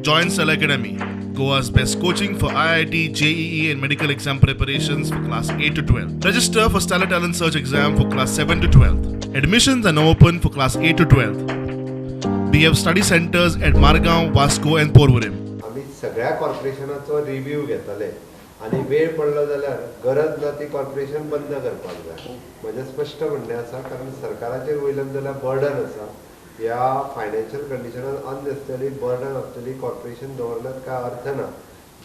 Join Cell Academy, Goa's best coaching for IIT, JEE, and medical exam preparations for class 8 to 12. Register for Stellar Talent Search exam for class 7 to 12. Admissions are now open for class 8 to 12. We have study centers at Margao, Vasco, and Porvorim. आम्ही सगळ्या कॉर्पोरेशनाचो review घेतले आणि वेळ पडलो जाल्यार गरज ना ती कॉर्पोरेशन बंद करपाक जाय. म्हजें स्पश्ट म्हणणें आसा, कारण सरकाराचेर वयल्यान जाल्यार बर्डन आसा. ह्या फायनान्शियल कंडिशनान अननेसेसरी बर्डन आसतली कॉर्पोरेशन दवरल्यात काय अर्थ ना.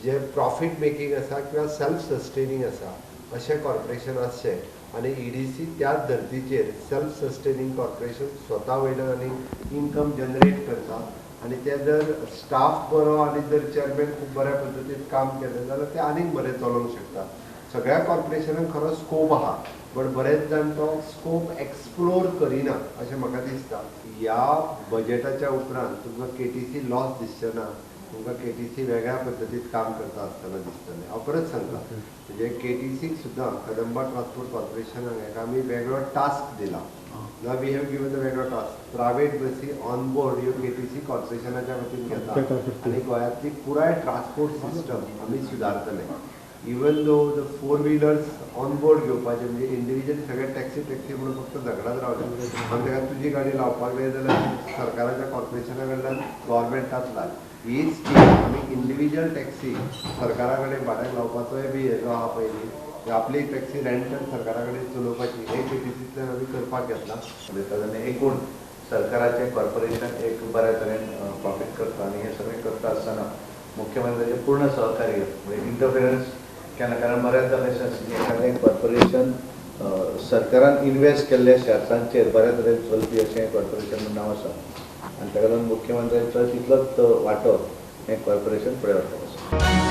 जे प्रॉफिट मेकींग आसा किंवा सेल्फ सस्टेनिंग आसा अशें कॉर्पोरेशन आसचें आनी ईडीसी त्याच धर्तीचेर सेल्फ सस्टेनिंग कॉर्पोरेशन स्वता वयल्यान आनी इनकम जनरेट करता आणि ते जर स्टाफ बरो आणि जर चेअरमॅन खूप बऱ्या पद्धतीन काम केलें जाल्यार ते आनीक बरें चलोवंक शकता. सगळ्या कॉर्पोरेशनाक खरो स्कोप आहा, पण बरेच जाण तो स्कोप एक्सप्लोर करिना अशें म्हाका दिसता. ह्या बजेटाच्या उपरांत तुमकां केटीसी लॉस दिसचें ना, तुमकां केटीसी वेगळ्या पद्धतीन काम करता आसतना दिसतलें. हांव परत सांगता, म्हणजे केटीसीक सुद्दां कदंबा ट्रान्सपोर्ट कॉर्पोरेशनाक हेका आमी वेगळो टास्क दिला. Now we have given the वेगळो टास्क. प्रायव्हेट बसी ऑन बोर्ड ह्यो केटीसी कॉर्पोरेशनाच्या वतीन घेता आनी गोंयांतली पुराय ट्रान्सपोर्ट सिस्टम आमी सुदारतले. Even though the 4 wheelers on board घेवपाचे, म्हणजे इंडिविज्युअल सगळे टॅक्सी म्हणून फक्त झगडात रावले आनी ताका तुजी गाडी लावपाक जाय जाल्यार सरकाराच्या कॉर्पोरेशना कडल्यान गव्हर्मेंटांतल्यान ही स्कीम आमी इंडिविज्युअल टॅक्सी सरकारा कडेन भाड्याक लावपाचोय बी हेजो आहा पयलीं. आपली टॅक्सी रेंटल सरकारा कडेन चलोवपाची हे केटीसींतल्यान आमी करपाक घेतला. एकूण सरकाराचे कॉर्पोरेशन एक बऱ्या तरेन प्रॉफिट करता आणि हे सगळें करता आसतना मुख्यमंत्र्याचे पूर्ण सहकार्य म्हणजे इंटरफिरन्स केन्ना, कारण बऱ्याचदा कशें एखादें कॉर्पोरेशन सरकारान इन्वेस्ट केल्ल्या शेअर्सांचेर बऱ्या तरेन चलपी अशें कॉर्पोरेशन नांव आसा आनी ताका लागून मुख्यमंत्र्याचो तितलोच वांटो हें कॉर्पोरेशन फुडें व्हरपाक आसा.